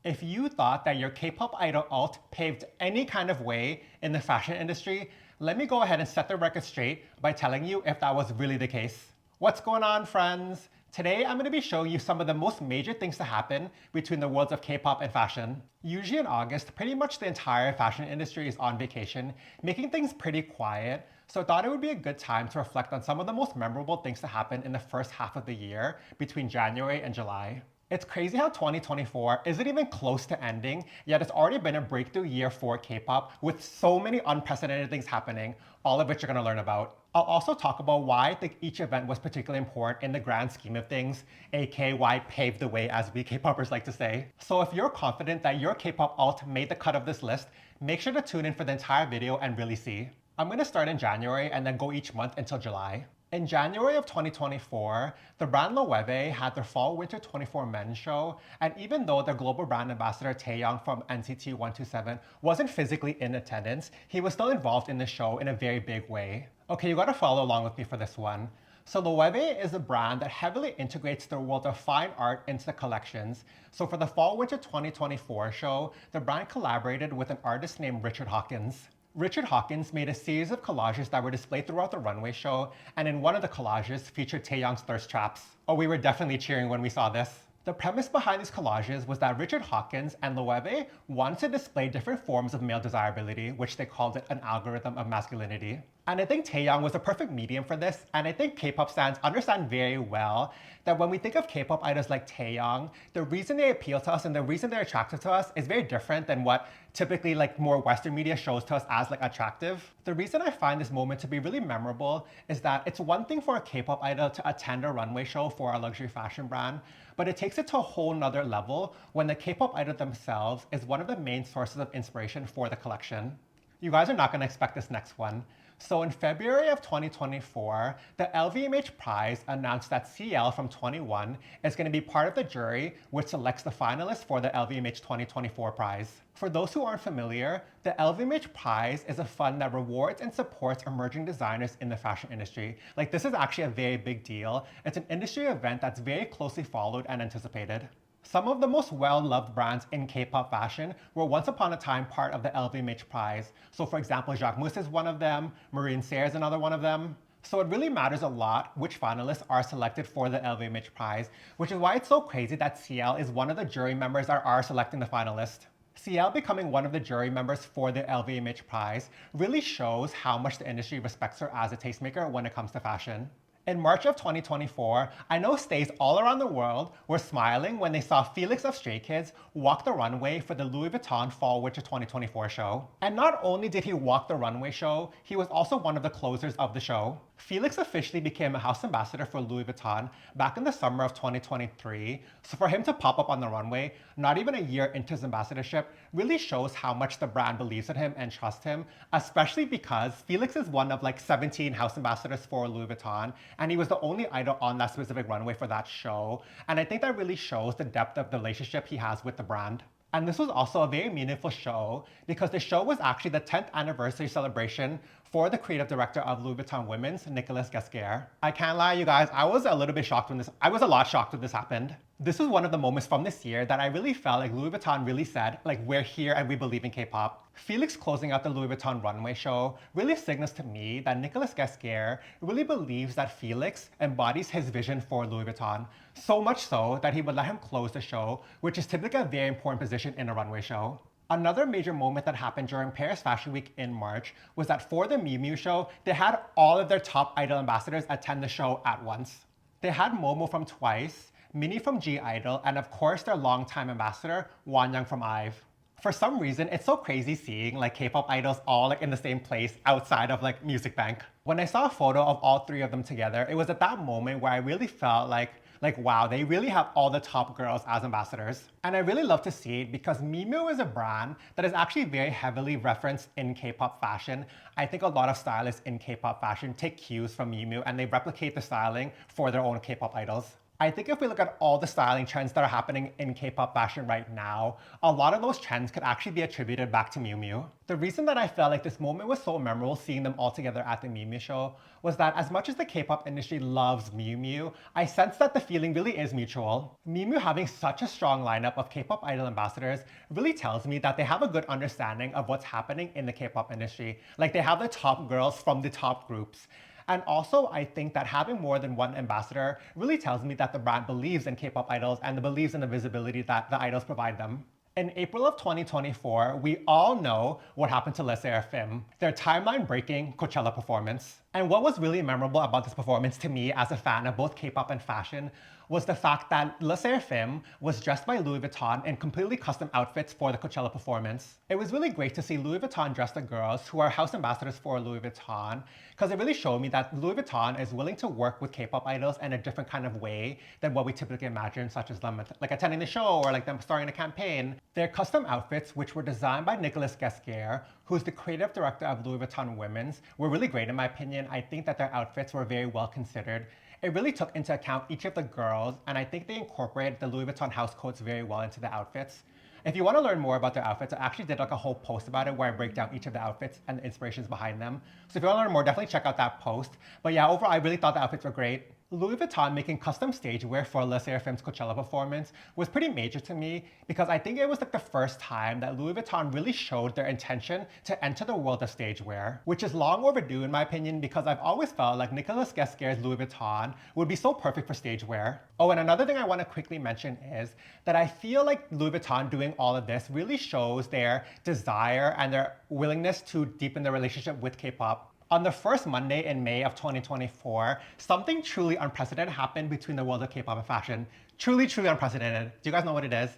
If you thought that your K-pop idol alt paved any kind of way in the fashion industry, let me go ahead and set the record straight by telling you if that was really the case. What's going on, friends? Today, I'm going to be showing you some of the most major things to happen between the worlds of K-pop and fashion. Usually in August, pretty much the entire fashion industry is on vacation, making things pretty quiet, so I thought it would be a good time to reflect on some of the most memorable things to happen in the first half of the year between January and July. It's crazy how 2024 isn't even close to ending, yet it's already been a breakthrough year for K-pop with so many unprecedented things happening, all of which you're going to learn about. I'll also talk about why I think each event was particularly important in the grand scheme of things, aka why it paved the way, as we K-popers like to say. So if you're confident that your K-pop alt made the cut of this list, make sure to tune in for the entire video and really see. I'm going to start in January and then go each month until July. In January of 2024, the brand Loewe had their Fall/Winter 24 men's show, and even though their global brand ambassador Taeyong from NCT 127 wasn't physically in attendance, he was still involved in the show in a very big way. Okay, you gotta follow along with me for this one. So Loewe is a brand that heavily integrates the world of fine art into the collections. So for the Fall/Winter 2024 show, the brand collaborated with an artist named Richard Hawkins. Richard Hawkins made a series of collages that were displayed throughout the runway show, and in one of the collages featured Taeyong's thirst traps. Oh, we were definitely cheering when we saw this. The premise behind these collages was that Richard Hawkins and Loewe wanted to display different forms of male desirability, which they called it an algorithm of masculinity. And I think Taeyong was a perfect medium for this, and I think K-pop fans understand very well that when we think of K-pop idols like Taeyong, the reason they appeal to us and the reason they're attractive to us is very different than what typically more Western media shows to us as attractive. The reason I find this moment to be really memorable is that it's one thing for a K-pop idol to attend a runway show for a luxury fashion brand, but it takes it to a whole nother level when the K-pop idol themselves is one of the main sources of inspiration for the collection. You guys are not going to expect this next one. So in February of 2024, the LVMH Prize announced that CL from 21 is going to be part of the jury which selects the finalists for the LVMH 2024 prize. For those who aren't familiar, the LVMH Prize is a fund that rewards and supports emerging designers in the fashion industry. This is actually a very big deal. It's an industry event that's very closely followed and anticipated. Some of the most well-loved brands in K-pop fashion were once upon a time part of the LVMH Prize. So for example, Jacquemus is one of them, Marine Serre is another one of them. So it really matters a lot which finalists are selected for the LVMH Prize, which is why it's so crazy that CL is one of the jury members that are selecting the finalists. CL becoming one of the jury members for the LVMH Prize really shows how much the industry respects her as a tastemaker when it comes to fashion. In March of 2024, I know stays all around the world were smiling when they saw Felix of Stray Kids walk the runway for the Louis Vuitton Fall/Winter 2024 show. And not only did he walk the runway show, he was also one of the closers of the show. Felix officially became a house ambassador for Louis Vuitton back in the summer of 2023, so for him to pop up on the runway, not even a year into his ambassadorship, really shows how much the brand believes in him and trusts him, especially because Felix is one of 17 house ambassadors for Louis Vuitton, and he was the only idol on that specific runway for that show, and I think that really shows the depth of the relationship he has with the brand. And this was also a very meaningful show because the show was actually the 10th anniversary celebration for the creative director of Louis Vuitton Women's, Nicolas Ghesquiere. I can't lie, you guys, I was a lot shocked when this happened. This was one of the moments from this year that I really felt like Louis Vuitton really said, we're here and we believe in K-pop. Felix closing out the Louis Vuitton runway show really signals to me that Nicolas Ghesquiere really believes that Felix embodies his vision for Louis Vuitton, so much so that he would let him close the show, which is typically a very important position in a runway show. Another major moment that happened during Paris Fashion Week in March was that for the Miu Miu show, they had all of their top idol ambassadors attend the show at once. They had Momo from Twice, Minnie from G-Idol, and of course their longtime ambassador, Wonyoung from IVE. For some reason, it's so crazy seeing K-pop idols all in the same place outside of Music Bank. When I saw a photo of all three of them together, it was at that moment where I really felt like wow, they really have all the top girls as ambassadors. And I really love to see it because Miu Miu is a brand that is actually very heavily referenced in K-pop fashion. I think a lot of stylists in K-pop fashion take cues from Miu Miu and they replicate the styling for their own K-pop idols. I think if we look at all the styling trends that are happening in K-pop fashion right now, a lot of those trends could actually be attributed back to Miu Miu. The reason that I felt like this moment was so memorable seeing them all together at the Miu Miu show was that as much as the K-pop industry loves Miu Miu, I sense that the feeling really is mutual. Miu Miu having such a strong lineup of K-pop idol ambassadors really tells me that they have a good understanding of what's happening in the K-pop industry. Like they have the top girls from the top groups. And also, I think that having more than one ambassador really tells me that the brand believes in K-pop idols and believes in the visibility that the idols provide them. In April of 2024, we all know what happened to Le Sserafim, their timeline-breaking Coachella performance. And what was really memorable about this performance to me as a fan of both K-pop and fashion was the fact that Le Sserafim was dressed by Louis Vuitton in completely custom outfits for the Coachella performance. It was really great to see Louis Vuitton dress the girls who are house ambassadors for Louis Vuitton, because it really showed me that Louis Vuitton is willing to work with K-pop idols in a different kind of way than what we typically imagine, such as them like attending the show or like them starring a campaign. Their custom outfits, which were designed by Nicolas Gasquet, who's the creative director of Louis Vuitton Women's, were really great in my opinion. I think that their outfits were very well considered. It really took into account each of the girls, and I think they incorporated the Louis Vuitton house codes very well into the outfits. If you want to learn more about their outfits, I actually did like a whole post about it where I break down each of the outfits and the inspirations behind them. So if you want to learn more, definitely check out that post. But yeah, overall, I really thought the outfits were great. Louis Vuitton making custom stage wear for Le Sserafim's Coachella performance was pretty major to me because I think it was like the first time that Louis Vuitton really showed their intention to enter the world of stage wear, which is long overdue in my opinion because I've always felt like Nicolas Gasquet's Louis Vuitton would be so perfect for stage wear. Oh, and another thing I want to quickly mention is that I feel like Louis Vuitton doing all of this really shows their desire and their willingness to deepen their relationship with K-pop. On the first Monday in May of 2024, something truly unprecedented happened between the world of K-pop and fashion. Truly, truly unprecedented. Do you guys know what it is?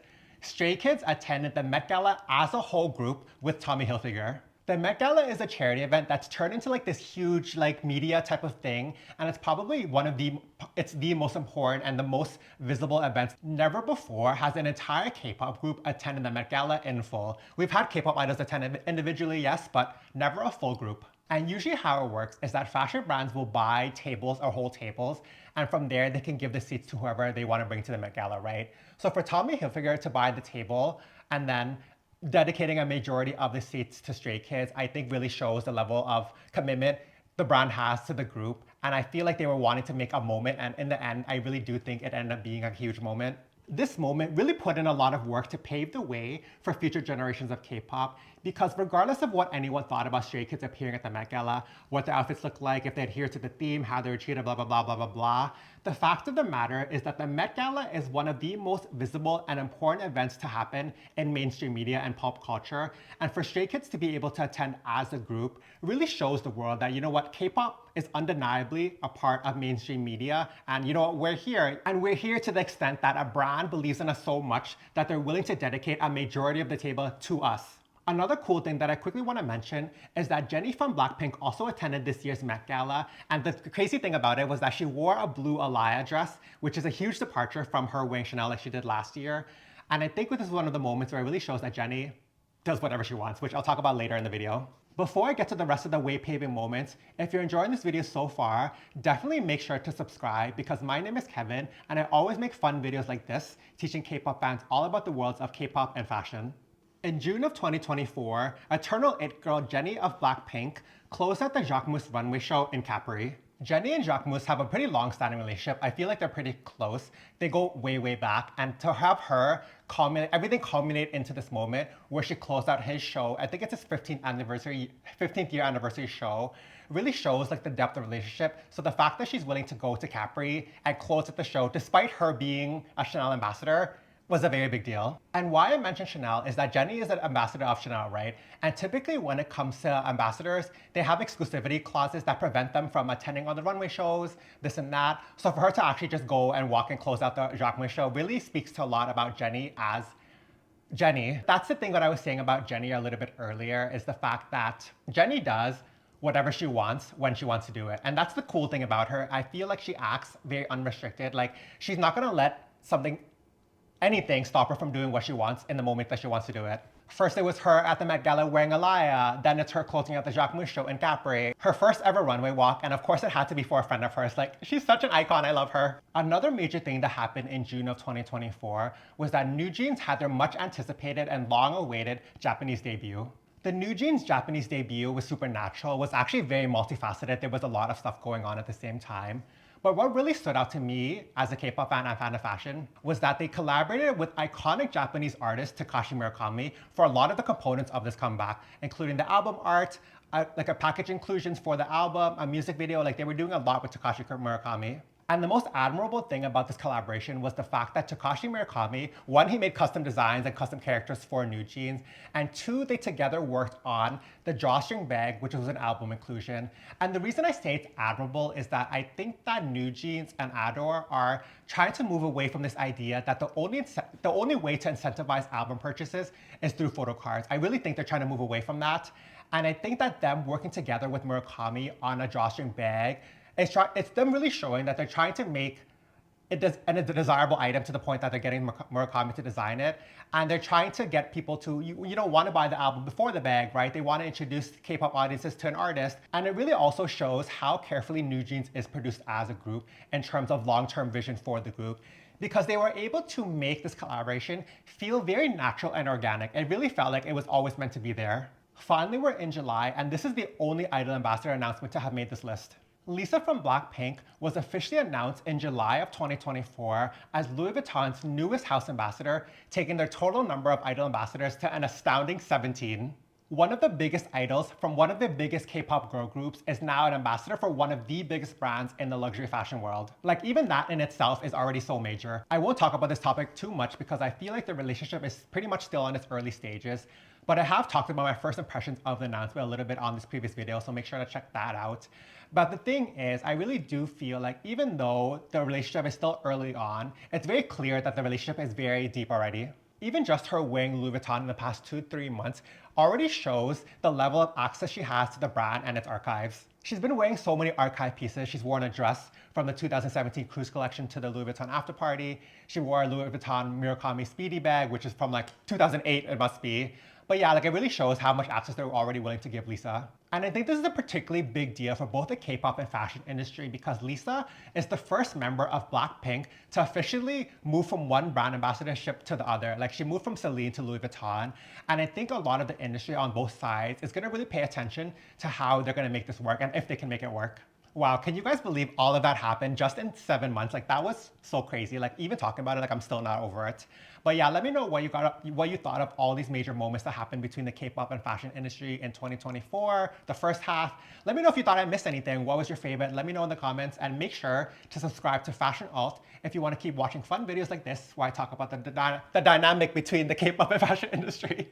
Stray Kids attended the Met Gala as a whole group with Tommy Hilfiger. The Met Gala is a charity event that's turned into like this huge like media type of thing, and it's probably it's the most important and the most visible events. Never before has an entire K-pop group attended the Met Gala in full. We've had K-pop idols attend individually, yes, but never a full group. And usually how it works is that fashion brands will buy tables or whole tables, and from there they can give the seats to whoever they want to bring to the Met Gala, right? So for Tommy Hilfiger to buy the table and then dedicating a majority of the seats to Stray Kids, I think really shows the level of commitment the brand has to the group. And I feel like they were wanting to make a moment, and in the end, I really do think it ended up being a huge moment. This moment really put in a lot of work to pave the way for future generations of K-pop, because regardless of what anyone thought about Stray Kids appearing at the Met Gala, what their outfits looked like, if they adhere to the theme, how they were treated, blah, blah, blah, blah, blah, blah, the fact of the matter is that the Met Gala is one of the most visible and important events to happen in mainstream media and pop culture. And for Stray Kids to be able to attend as a group really shows the world that, you know what, K-pop is undeniably a part of mainstream media. And you know what, we're here. And we're here to the extent that a brand believes in us so much that they're willing to dedicate a majority of the table to us. Another cool thing that I quickly want to mention is that Jennie from Blackpink also attended this year's Met Gala, and the crazy thing about it was that she wore a blue Alaya dress, which is a huge departure from her wearing Chanel like she did last year. And I think this is one of the moments where it really shows that Jennie does whatever she wants, which I'll talk about later in the video. Before I get to the rest of the way paving moments, if you're enjoying this video so far, definitely make sure to subscribe because my name is Kevin and I always make fun videos like this, teaching K-pop fans all about the worlds of K-pop and fashion. In June of 2024, Eternal It Girl Jennie of Blackpink closed out the Jacquemus runway show in Capri. Jennie and Jacquemus have a pretty long-standing relationship. I feel like they're pretty close. They go way, way back. And to have her everything culminate into this moment where she closed out his show, I think it's his 15th year anniversary show, really shows like the depth of the relationship. So the fact that she's willing to go to Capri and close out the show, despite her being a Chanel ambassador, was a very big deal. And why I mentioned Chanel is that Jennie is an ambassador of Chanel, right? And typically when it comes to ambassadors, they have exclusivity clauses that prevent them from attending on the runway shows, this and that. So for her to actually just go and walk and close out the Jacquemus show really speaks to a lot about Jennie as Jennie. That's the thing that I was saying about Jennie a little bit earlier, is the fact that Jennie does whatever she wants when she wants to do it. And that's the cool thing about her. I feel like she acts very unrestricted. Like she's not gonna let something anything stop her from doing what she wants in the moment that she wants to do it. First, it was her at the Met Gala wearing a laya, then it's her closing out the Jacquemus show in Capri, her first ever runway walk, and of course it had to be for a friend of hers. Like, she's such an icon, I love her. Another major thing that happened in June of 2024 was that NewJeans had their much anticipated and long awaited Japanese debut. The NewJeans Japanese debut was supernatural, was actually very multifaceted. There was a lot of stuff going on at the same time. But what really stood out to me as a K-pop fan and fan of fashion was that they collaborated with iconic Japanese artist Takashi Murakami for a lot of the components of this comeback, including the album art, like a package inclusions for the album, a music video. Like, they were doing a lot with Takashi Murakami. And the most admirable thing about this collaboration was the fact that Takashi Murakami, one, he made custom designs and custom characters for NewJeans, and two, they together worked on the drawstring bag, which was an album inclusion. And the reason I say it's admirable is that I think that NewJeans and Adore are trying to move away from this idea that the only way to incentivize album purchases is through photo cards. I really think they're trying to move away from that. And I think that them working together with Murakami on a drawstring bag, it's them really showing that they're trying to make it a desirable item to the point that they're getting Murakami to design it. And they're trying to get people to, you don't want to buy the album before the bag, right? They want to introduce K-pop audiences to an artist. And it really also shows how carefully NewJeans is produced as a group in terms of long-term vision for the group, because they were able to make this collaboration feel very natural and organic. It really felt like it was always meant to be there. Finally, we're in July, and this is the only idol ambassador announcement to have made this list. Lisa from Blackpink was officially announced in July of 2024 as Louis Vuitton's newest house ambassador, taking their total number of idol ambassadors to an astounding 17. One of the biggest idols from one of the biggest K-pop girl groups is now an ambassador for one of the biggest brands in the luxury fashion world. Like, even that in itself is already so major. I won't talk about this topic too much because I feel like the relationship is pretty much still in its early stages. But I have talked about my first impressions of the announcement a little bit on this previous video, so make sure to check that out. But the thing is, I really do feel like even though the relationship is still early on, it's very clear that the relationship is very deep already. Even just her wearing Louis Vuitton in the past 2-3 months already shows the level of access she has to the brand and its archives. She's been wearing so many archive pieces. She's worn a dress from the 2017 Cruise collection to the Louis Vuitton after party. She wore a Louis Vuitton Murakami Speedy bag, which is from like 2008, it must be. But yeah, like, it really shows how much access they're already willing to give Lisa. And I think this is a particularly big deal for both the K-pop and fashion industry because Lisa is the first member of Blackpink to officially move from one brand ambassadorship to the other. Like, she moved from Celine to Louis Vuitton. And I think a lot of the industry on both sides is gonna really pay attention to how they're gonna make this work and if they can make it work. Wow, can you guys believe all of that happened just in 7 months? Like, that was so crazy. Like, even talking about it, like, I'm still not over it. But yeah, let me know what you thought of all these major moments that happened between the K-pop and fashion industry in 2024, the first half. Let me know if you thought I missed anything. What was your favorite? Let me know in the comments, and make sure to subscribe to FashionULT if you want to keep watching fun videos like this where I talk about the dynamic between the K-pop and fashion industry.